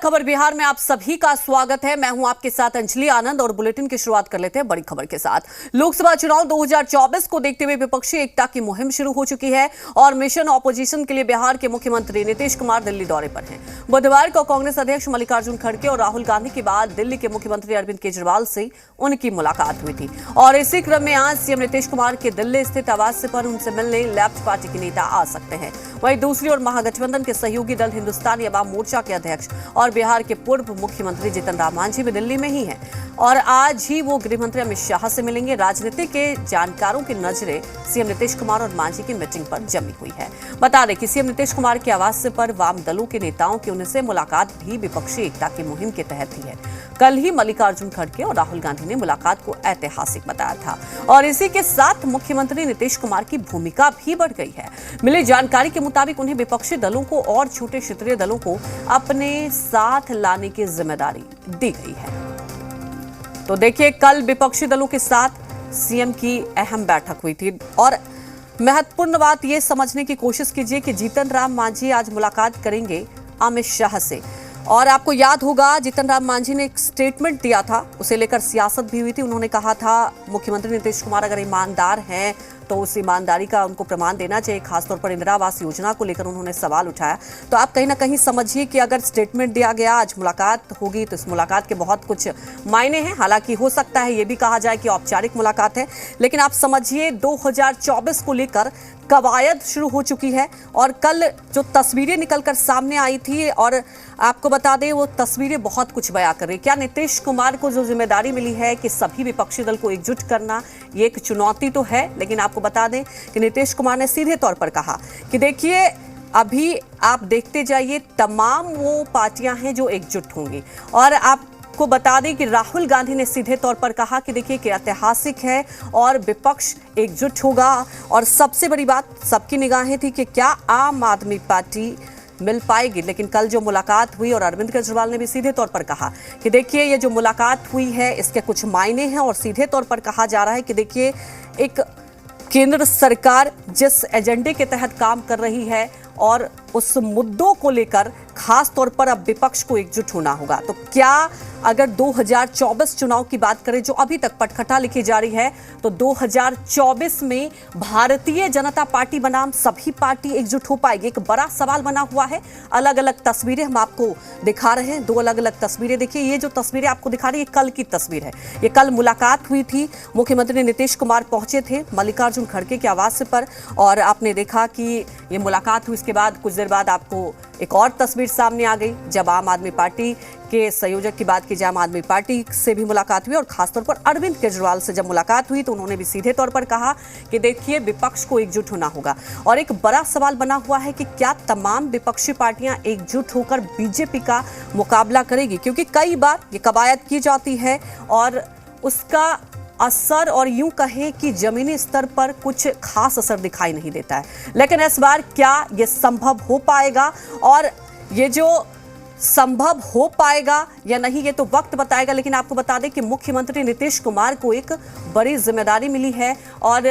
खबर बिहार में आप सभी का स्वागत है। मैं हूं आपके साथ अंजलि आनंद और बुलेटिन की शुरुआत कर लेते हैं बड़ी खबर के साथ। लोकसभा चुनाव 2024 को देखते हुए विपक्षी एकता की मुहिम शुरू हो चुकी है और मिशन ऑपोजिशन के लिए बिहार के मुख्यमंत्री नीतीश कुमार दिल्ली दौरे पर हैं। बुधवार को कांग्रेस अध्यक्ष मल्लिकार्जुन खड़गे और राहुल गांधी के बाद दिल्ली के मुख्यमंत्री अरविंद केजरीवाल से उनकी मुलाकात हुई थी और इसी क्रम में आज सीएम नीतीश कुमार के दिल्ली स्थित आवास पर उनसे मिलने लेफ्ट पार्टी के नेता आ सकते हैं। वहीं दूसरी ओर महागठबंधन के सहयोगी दल हिंदुस्तानी अवाम मोर्चा के अध्यक्ष और बिहार के पूर्व मुख्यमंत्री जीतन राम मांझी भी दिल्ली में ही हैं और आज ही वो गृह मंत्री अमित शाह से मिलेंगे। राजनीति के जानकारों की नजरें सीएम नीतीश कुमार और मांझी की मीटिंग पर जमी हुई है। बता दें कि सीएम नीतीश कुमार के आवास पर वाम दलों के नेताओं की उनसे मुलाकात भी विपक्षी एकता की मुहिम के तहत ही है। कल ही मल्लिकार्जुन खड़गे और राहुल गांधी ने मुलाकात को ऐतिहासिक बताया था और इसी के साथ मुख्यमंत्री नीतीश कुमार की भूमिका भी बढ़ गई है। मिली जानकारी के मुताबिक उन्हें विपक्षी दलों को और छोटे क्षेत्रीय दलों को अपने साथ लाने की जिम्मेदारी दी गई है। तो देखिए, कल विपक्षी दलों के साथ सीएम की अहम बैठक हुई थी और महत्वपूर्ण बात यह समझने की कोशिश कीजिए कि जीतन राम मांझी आज मुलाकात करेंगे अमित शाह से। और आपको याद होगा, जीतन राम मांझी ने एक स्टेटमेंट दिया था, उसे लेकर सियासत भी हुई थी। उन्होंने कहा था मुख्यमंत्री नीतीश कुमार अगर ईमानदार हैं तो उस ईमानदारी का उनको प्रमाण देना चाहिए। खासतौर पर इंदिरा आवास योजना को लेकर उन्होंने सवाल उठाया। तो आप कहीं ना कहीं समझिए कि अगर स्टेटमेंट दिया गया, आज मुलाकात होगी, तो इस मुलाकात के बहुत कुछ मायने हैं। हालांकि हो सकता है ये भी कहा जाए कि औपचारिक मुलाकात है, लेकिन आप समझिए 2024 को लेकर कवायद शुरू हो चुकी है। और कल जो तस्वीरें निकलकर सामने आई थी, और आपको बता दें वो तस्वीरें बहुत कुछ बयां कर रही। क्या नीतीश कुमार को जो जिम्मेदारी मिली है कि सभी विपक्षी दल को एकजुट करना, ये एक चुनौती तो है, लेकिन आपको बता दें कि नीतीश कुमार ने सीधे तौर पर कहा कि देखिए अभी आप देखते जाइए, तमाम वो पार्टियां हैं जो एकजुट होंगी। और आपको बता दें कि राहुल गांधी ने सीधे तौर पर कहा कि देखिए कि ऐतिहासिक है और विपक्ष एकजुट होगा। और सबसे बड़ी बात, सबकी निगाहें थी कि क्या आम आदमी पार्टी मिल पाएगी। लेकिन कल जो मुलाकात हुई और अरविंद केजरीवाल ने भी सीधे तौर पर कहा कि देखिए ये जो मुलाकात हुई है इसके कुछ मायने हैं। और सीधे तौर पर कहा जा रहा है कि देखिए एक केंद्र सरकार जिस एजेंडे के तहत काम कर रही है और उस मुद्दों को लेकर खास तौर पर अब विपक्ष को एकजुट होना होगा। तो क्या अगर 2024 चुनाव की बात करें जो अभी तक पटकथा लिखी जा रही है, तो 2024 में भारतीय जनता पार्टी बनाम सभी पार्टी एकजुट हो पाएगी, एक बड़ा सवाल बना हुआ है। अलग अलग तस्वीरें हम आपको दिखा रहे हैं, दो अलग अलग तस्वीरें देखिए। ये जो तस्वीरें आपको दिखा रही है कल की तस्वीर है। ये कल मुलाकात हुई थी, मुख्यमंत्री नीतीश कुमार पहुंचे थे मल्लिकार्जुन खड़गे के आवास पर और आपने देखा कि ये मुलाकात हुई। इसके बाद कुछ देर बाद आपको एक और तस्वीर सामने आ गई जब आम आदमी पार्टी के संयोजक की बात की जाए, आम आदमी पार्टी से भी मुलाकात हुई और खासतौर पर अरविंद केजरीवाल से जब मुलाकात हुई तो उन्होंने भी सीधे तौर पर कहा कि देखिए विपक्ष को एकजुट होना होगा। और एक बड़ा सवाल बना हुआ है कि क्या तमाम विपक्षी पार्टियां एकजुट होकर बीजेपी का मुकाबला करेगी, क्योंकि कई बार ये कवायद की जाती है और उसका असर और यूं कहें कि जमीनी स्तर पर कुछ खास असर दिखाई नहीं देता है। लेकिन इस बार क्या ये संभव हो पाएगा, और ये जो संभव हो पाएगा या नहीं ये तो वक्त बताएगा। लेकिन आपको बता दें कि मुख्यमंत्री नीतीश कुमार को एक बड़ी जिम्मेदारी मिली है। और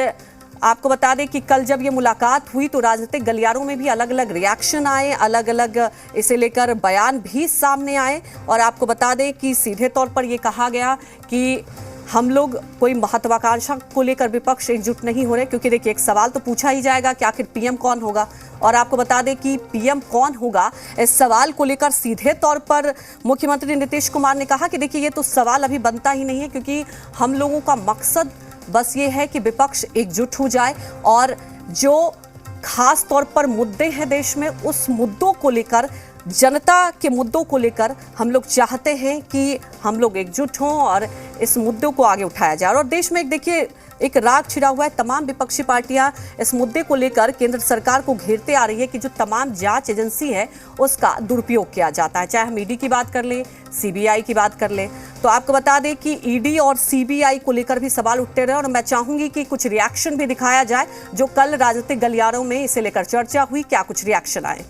आपको बता दें कि कल जब ये मुलाकात हुई तो राजनीतिक गलियारों में भी अलग अलग रिएक्शन आए, अलग अलग इसे लेकर बयान भी सामने आए। और आपको बता दें कि सीधे तौर पर ये कहा गया कि हम लोग कोई महत्वाकांक्षा को लेकर विपक्ष एकजुट नहीं हो रहे, क्योंकि देखिए एक सवाल तो पूछा ही जाएगा कि आखिर पीएम कौन होगा। और आपको बता दें कि पीएम कौन होगा, इस सवाल को लेकर सीधे तौर पर मुख्यमंत्री नीतीश कुमार ने कहा कि देखिए ये तो सवाल अभी बनता ही नहीं है, क्योंकि हम लोगों का मकसद बस ये है कि विपक्ष एकजुट हो जाए और जो खास तौर पर मुद्दे हैं देश में, उस मुद्दों को लेकर, जनता के मुद्दों को लेकर हम लोग चाहते हैं कि हम लोग एकजुट हों और इस मुद्दों को आगे उठाया जाए। और देश में देखिए एक राग छिड़ा हुआ है, तमाम विपक्षी पार्टियां इस मुद्दे को लेकर केंद्र सरकार को घेरते आ रही है कि जो तमाम जांच एजेंसी है उसका दुरुपयोग किया जाता है। चाहे हम ईडी की बात कर लें, सीबीआई की बात कर लें, तो आपको बता दें कि ईडी और सीबीआई को लेकर भी सवाल उठते रहे। और मैं चाहूंगी कि कुछ रिएक्शन भी दिखाया जाए जो कल राजनीतिक गलियारों में इसे लेकर चर्चा हुई, क्या कुछ रिएक्शन आए।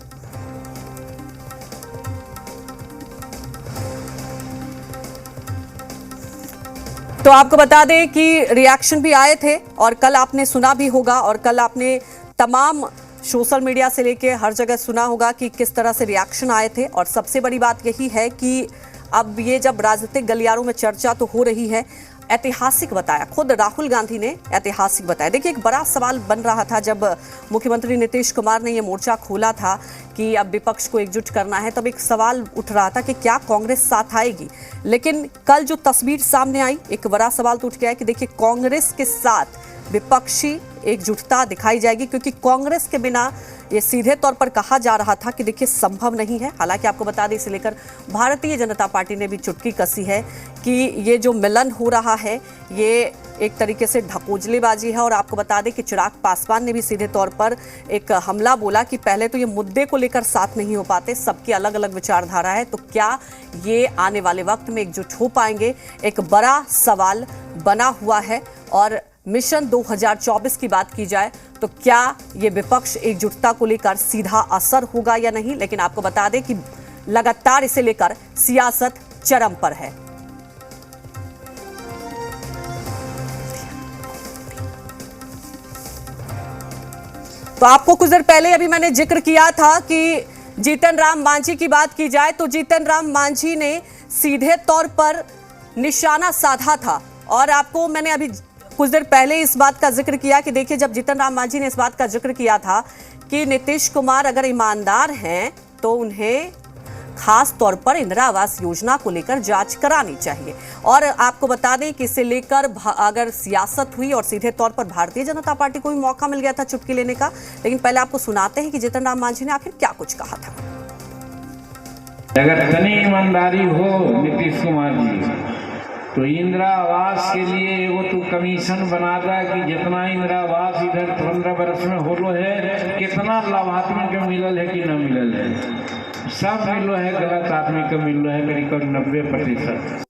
तो आपको बता दें कि रिएक्शन भी आए थे और कल आपने सुना भी होगा और कल आपने तमाम सोशल मीडिया से लेके हर जगह सुना होगा कि किस तरह से रिएक्शन आए थे। और सबसे बड़ी बात यही है कि अब ये जब राजनीतिक गलियारों में चर्चा तो हो रही है, ऐतिहासिक बताया, खुद राहुल गांधी ने ऐतिहासिक बताया। देखिए, एक बड़ा सवाल बन रहा था जब मुख्यमंत्री नीतीश कुमार ने ये मोर्चा खोला था कि अब विपक्ष को एकजुट करना है, तब एक सवाल उठ रहा था कि क्या कांग्रेस साथ आएगी। लेकिन कल जो तस्वीर सामने आई, एक बड़ा सवाल तो उठ गया है कि देखिए, कांग्रेस के साथ विपक्षी एकजुटता दिखाई जाएगी, क्योंकि कांग्रेस के बिना ये सीधे तौर पर कहा जा रहा था कि देखिए संभव नहीं है। हालांकि आपको बता दें, इसे लेकर भारतीय जनता पार्टी ने भी चुटकी कसी है कि ये जो मिलन हो रहा है ये एक तरीके से ढकोजलेबाजी है। और आपको बता दें कि चिराग पासवान ने भी सीधे तौर पर एक हमला बोला कि पहले तो ये मुद्दे को लेकर साथ नहीं हो पाते, सबकी अलग अलग विचारधारा है, तो क्या ये आने वाले वक्त में एकजुट हो पाएंगे, एक बड़ा सवाल बना हुआ है। और मिशन 2024 की बात की जाए तो क्या ये विपक्ष एकजुटता को लेकर सीधा असर होगा या नहीं, लेकिन आपको बता दें कि लगातार इसे लेकर सियासत चरम पर है। तो आपको कुछ देर पहले अभी मैंने जिक्र किया था कि जीतन राम मांझी की बात की जाए तो जीतन राम मांझी ने सीधे तौर पर निशाना साधा था। और आपको मैंने अभी कुछ देर पहले इस बात का जिक्र किया कि देखिए, जब जीतन राम मांझी ने इस बात का जिक्र किया था कि नीतीश कुमार अगर ईमानदार हैं तो उन्हें खास तौर पर इंदिरा आवास योजना को लेकर जांच करानी चाहिए। और आपको बता दें कि इसे लेकर अगर सियासत हुई और सीधे तौर पर भारतीय जनता पार्टी को भी मौका मिल गया था चुटकी लेने का। लेकिन पहले आपको सुनाते हैं कि जीतन राम मांझी ने आखिर क्या कुछ कहा था। अगर तनी ईमानदारी हो नीतीश कुमार जी तो इंदिरा आवास के लिए वो तो कमीशन बना दा कि जितना इंदिरा आवास इधर 15 वर्ष में होलो है, कितना लाभार्थी के मिलल है कि न मिलल है, सब मिलो है, गलत आदमी को मिलो है करीब 90%।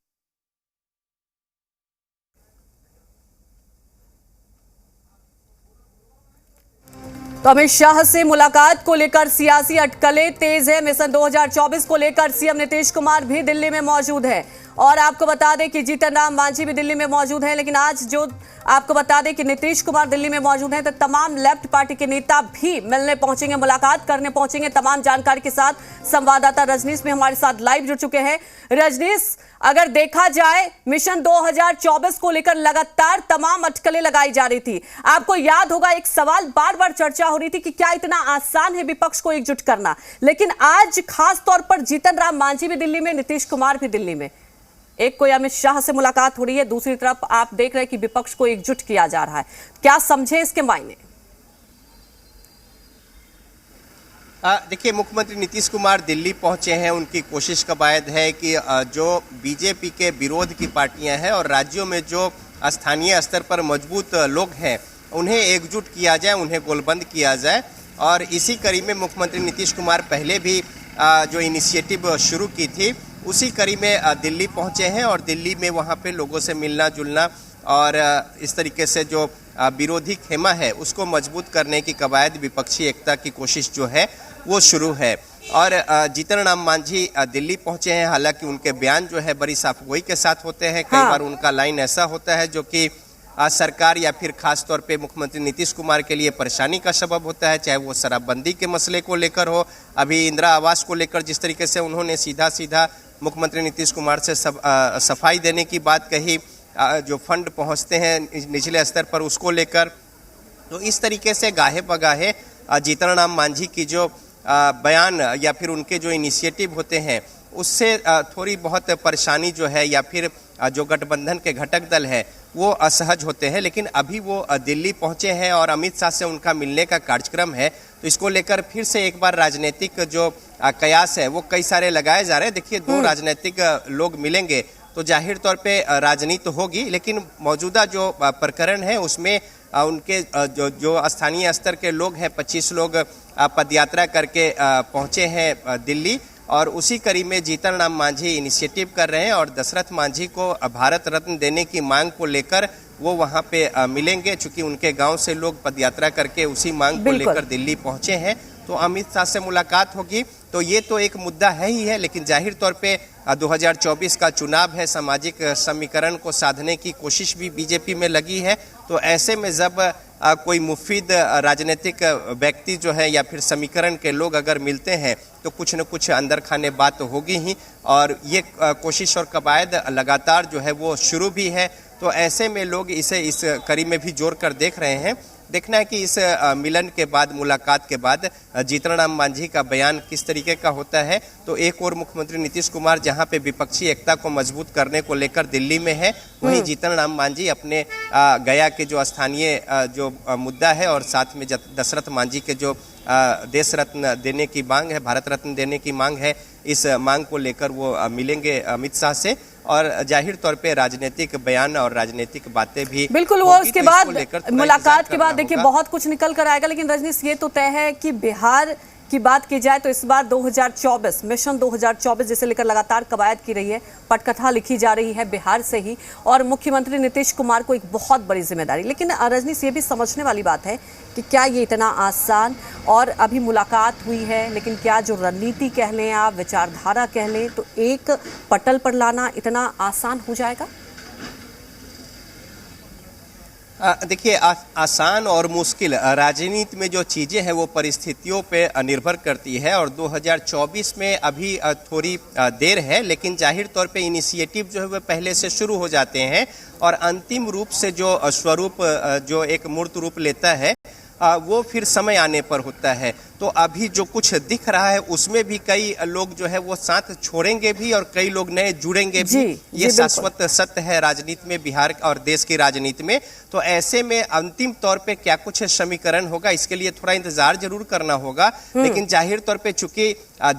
तो अमित शाह से मुलाकात को लेकर सियासी अटकलें तेज है। मिशन 2024 को लेकर सीएम नीतीश कुमार भी दिल्ली में मौजूद है। और आपको बता दें कि जीतन राम मांझी भी दिल्ली में मौजूद हैं। लेकिन आज जो आपको बता दें कि नीतीश कुमार दिल्ली में मौजूद हैं, तो तमाम लेफ्ट पार्टी के नेता भी मिलने पहुंचेंगे, मुलाकात करने पहुंचेंगे। तमाम जानकारी के साथ संवाददाता रजनीश भी हमारे साथ लाइव जुड़ चुके हैं। रजनीश, अगर देखा जाए मिशन 2024 को लेकर लगातार तमाम अटकलें लगाई जा रही थी। आपको याद होगा, एक सवाल बार बार चर्चा हो रही थी कि क्या इतना आसान है विपक्ष को एकजुट करना। लेकिन आज खास तौर पर जीतन राम मांझी भी दिल्ली में, नीतीश कुमार भी दिल्ली में, एक कोई अमित शाह से मुलाकात हो रही है, दूसरी तरफ आप देख रहे हैं कि विपक्ष को एकजुट किया जा रहा है। क्या समझे इसके मायने? देखिए, मुख्यमंत्री नीतीश कुमार दिल्ली पहुंचे हैं। उनकी कोशिश का बायद है कि जो बीजेपी के विरोध की पार्टियां हैं और राज्यों में जो स्थानीय स्तर पर मजबूत लोग हैं उन्हें एकजुट किया जाए, उन्हें गोलबंद किया जाए। और इसी कड़ी में मुख्यमंत्री नीतीश कुमार पहले भी जो इनिशिएटिव शुरू की थी उसी कड़ी में दिल्ली पहुंचे हैं। और दिल्ली में वहां पे लोगों से मिलना जुलना और इस तरीके से जो विरोधी खेमा है उसको मजबूत करने की कवायद, विपक्षी एकता की कोशिश जो है वो शुरू है। और जीतन राम मांझी दिल्ली पहुंचे हैं। हालांकि उनके बयान जो है बड़ी साफगोई के साथ होते हैं। कई बार उनका लाइन ऐसा होता है जो कि सरकार या फिर खास तौर पे मुख्यमंत्री नीतीश कुमार के लिए परेशानी का सबब होता है, चाहे वो शराबबंदी के मसले को लेकर हो, अभी इंदिरा आवास को लेकर जिस तरीके से उन्होंने सीधा सीधा मुख्यमंत्री नीतीश कुमार से सफाई देने की बात कही, जो फंड पहुंचते हैं निचले स्तर पर उसको लेकर। तो इस तरीके से गाहे बगाहे जीतन राम मांझी की जो बयान या फिर उनके जो इनिशिएटिव होते हैं उससे थोड़ी बहुत परेशानी जो है या फिर जो गठबंधन के घटक दल है वो असहज होते हैं। लेकिन अभी वो दिल्ली पहुंचे हैं और अमित शाह से उनका मिलने का कार्यक्रम है, तो इसको लेकर फिर से एक बार राजनीतिक जो कयास है वो कई सारे लगाए जा रहे हैं। देखिए, दो राजनीतिक लोग मिलेंगे तो जाहिर तौर पे राजनीति होगी, लेकिन मौजूदा जो प्रकरण है उसमें उनके जो स्थानीय स्तर के लोग हैं 25 लोग पदयात्रा करके पहुंचे हैं दिल्ली। और उसी कड़ी में जीतन राम मांझी इनिशिएटिव कर रहे हैं और दशरथ मांझी को भारत रत्न देने की मांग को लेकर वो वहां पे मिलेंगे। चूंकि उनके गांव से लोग पदयात्रा करके उसी मांग को लेकर दिल्ली पहुंचे हैं, तो अमित शाह से मुलाकात होगी। तो ये तो एक मुद्दा है ही है, लेकिन जाहिर तौर पे 2024 का चुनाव है, सामाजिक समीकरण को साधने की कोशिश भी बीजेपी में लगी है। तो ऐसे में जब कोई मुफीद राजनीतिक व्यक्ति जो है या फिर समीकरण के लोग अगर मिलते हैं तो कुछ न कुछ अंदर खाने बात होगी ही। और ये कोशिश और कवायद लगातार जो है वो शुरू भी है। तो ऐसे में लोग इसे इस कड़ी में भी जोड़ कर देख रहे हैं। देखना है कि इस मिलन के बाद, मुलाकात के बाद जीतन राम मांझी का बयान किस तरीके का होता है। तो एक और मुख्यमंत्री नीतीश कुमार जहां पे विपक्षी एकता को मजबूत करने को लेकर दिल्ली में है, वहीं जीतन राम मांझी अपने गया के जो स्थानीय जो मुद्दा है और साथ में दशरथ मांझी के जो देश रत्न देने की मांग है, भारत रत्न देने की मांग है, इस मांग को लेकर वो मिलेंगे अमित शाह से। और जाहिर तौर पे राजनीतिक बयान और राजनीतिक बातें भी बिल्कुल वो उसके बाद मुलाकात के बाद देखिए बहुत कुछ निकल कर आएगा। लेकिन रजनीश, ये तो तय है कि बिहार की बात की जाए तो इस बार 2024 मिशन 2024 जिसे लेकर लगातार कवायद की रही है, पटकथा लिखी जा रही है बिहार से ही, और मुख्यमंत्री नीतीश कुमार को एक बहुत बड़ी जिम्मेदारी। लेकिन रजनीश, ये भी समझने वाली बात है कि क्या ये इतना आसान, और अभी मुलाकात हुई है, लेकिन क्या जो रणनीति कह लें आप, विचारधारा कह लें, तो एक पटल पर लाना इतना आसान हो जाएगा? देखिए, आसान और मुश्किल राजनीति में जो चीज़ें हैं वो परिस्थितियों पे निर्भर करती है। और 2024 में अभी थोड़ी देर है, लेकिन जाहिर तौर पे इनिशिएटिव जो है वो पहले से शुरू हो जाते हैं और अंतिम रूप से जो स्वरूप जो एक मूर्त रूप लेता है वो फिर समय आने पर होता है। तो अभी जो कुछ दिख रहा है उसमें भी कई लोग जो है वो साथ छोड़ेंगे भी और कई लोग नए जुड़ेंगे भी। ये शाश्वत सत्य है राजनीति में, बिहार और देश की राजनीति में। तो ऐसे में अंतिम तौर पे क्या कुछ समीकरण होगा, इसके लिए थोड़ा इंतजार जरूर करना होगा। लेकिन जाहिर तौर पे चूंकि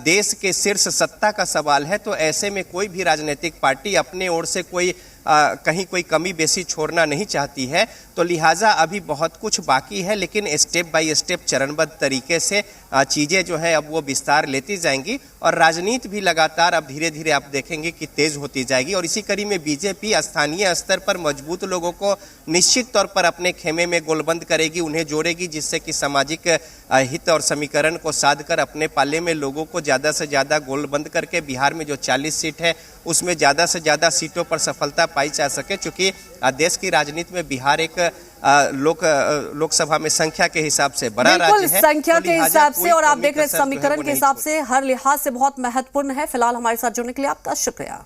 देश के शीर्ष सत्ता का सवाल है, तो ऐसे में कोई भी राजनीतिक पार्टी अपने ओर से कोई कहीं कोई कमी बेसी छोड़ना नहीं चाहती है। तो लिहाजा अभी बहुत कुछ बाकी है, लेकिन स्टेप बाय स्टेप चरणबद्ध तरीके से चीज़ें जो है अब वो विस्तार लेती जाएंगी और राजनीति भी लगातार अब धीरे धीरे आप देखेंगे कि तेज होती जाएगी। और इसी कड़ी में बीजेपी स्थानीय स्तर पर मजबूत लोगों को निश्चित तौर पर अपने खेमे में गोलबंद करेगी, उन्हें जोड़ेगी, जिससे कि सामाजिक हित और समीकरण को साध कर अपने पाले में लोगों को ज़्यादा से ज़्यादा गोलबंद करके बिहार में जो 40 सीट है उसमें ज़्यादा से ज़्यादा सीटों पर सफलता पाई जा सके। चूँकि देश की राजनीति में बिहार एक लोकसभा में संख्या के हिसाब से बड़ा राज्य है, संख्या के हिसाब से, और आप देख रहे हैं समीकरण के हिसाब से हर लिहाज से बहुत महत्वपूर्ण है। फिलहाल हमारे साथ जुड़ने के लिए आपका शुक्रिया।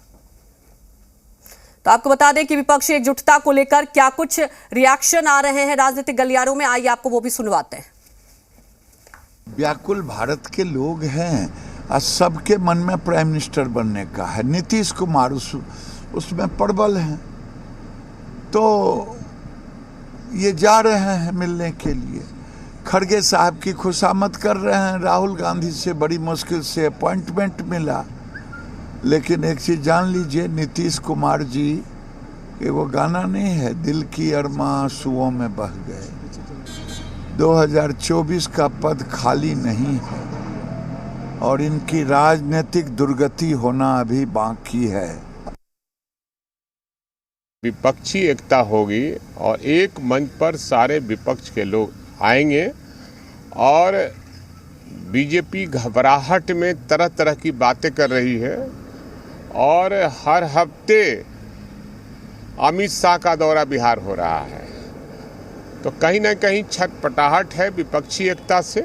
तो आपको बता दें कि विपक्षी एकजुटता को लेकर क्या कुछ रिएक्शन आ रहे हैं राजनीतिक गलियारों में, आइए आपको वो भी सुनवाते हैं। व्याकुल भारत के लोग हैं और सबके मन में प्राइम मिनिस्टर बनने का है। नीतीश कुमार उसमें प्रबल हैं, तो ये जा रहे हैं मिलने के लिए। खड़गे साहब की खुशामद कर रहे हैं, राहुल गांधी से बड़ी मुश्किल से अपॉइंटमेंट मिला। लेकिन एक चीज़ जान लीजिए, नीतीश कुमार जी के वो गाना नहीं है, दिल की अरमा आंसुओं में बह गए। 2024 का पद खाली नहीं है और इनकी राजनीतिक दुर्गति होना अभी बाकी है। विपक्षी एकता होगी और एक मंच पर सारे विपक्ष के लोग आएंगे और बीजेपी घबराहट में तरह तरह की बातें कर रही है और हर हफ्ते अमित शाह का दौरा बिहार हो रहा है। तो कहीं ना कहीं छटपटाहट है विपक्षी एकता से,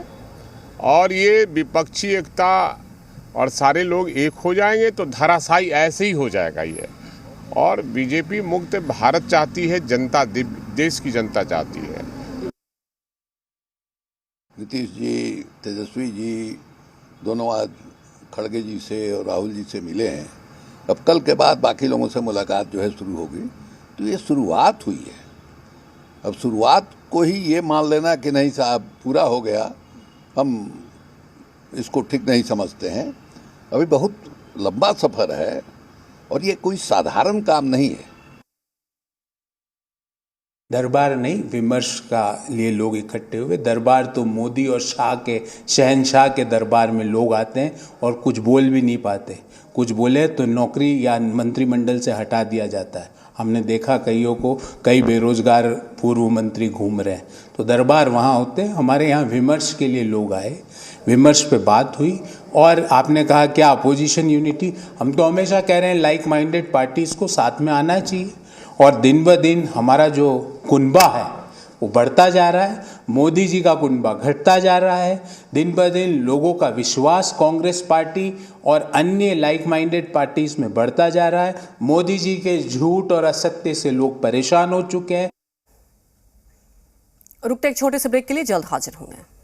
और ये विपक्षी एकता और सारे लोग एक हो जाएंगे तो धराशायी ऐसे ही हो जाएगा ये। और बीजेपी मुक्त भारत चाहती है, जनता, देश की जनता चाहती है। नीतीश जी, तेजस्वी जी दोनों आज खड़गे जी से और राहुल जी से मिले हैं। अब कल के बाद बाकी लोगों से मुलाकात जो है शुरू होगी। तो ये शुरुआत हुई है। अब शुरुआत को ही ये मान लेना कि नहीं साहब पूरा हो गया, हम इसको ठीक नहीं समझते हैं। अभी बहुत लंबा सफ़र है और ये कोई साधारण काम नहीं है। दरबार नहीं, विमर्श का लिए लोग इकट्ठे हुए। दरबार तो मोदी और शाह के, शहनशाह के दरबार में लोग आते हैं और कुछ बोल भी नहीं पाते। कुछ बोले तो नौकरी या मंत्रिमंडल से हटा दिया जाता है। हमने देखा कईयों को, कई बेरोजगार पूर्व मंत्री घूम रहे हैं। तो दरबार वहाँ होते हैं। हमारे यहाँ विमर्श के लिए लोग आए, विमर्श पे बात हुई। और आपने कहा क्या अपोजिशन यूनिटी, हम तो हमेशा कह रहे हैं लाइक माइंडेड पार्टीज़ को साथ में आना चाहिए। और दिन ब दिन हमारा जो कुनबा है वो बढ़ता जा रहा है। मोदी जी का कुनबा घटता जा रहा है। दिन ब दिन लोगों का विश्वास कांग्रेस पार्टी और अन्य लाइक माइंडेड पार्टीज में बढ़ता जा रहा है। मोदी जी के झूठ और असत्य से लोग परेशान हो चुके हैं। रुकते एक छोटे से ब्रेक के लिए, जल्द हाजिर होंगे।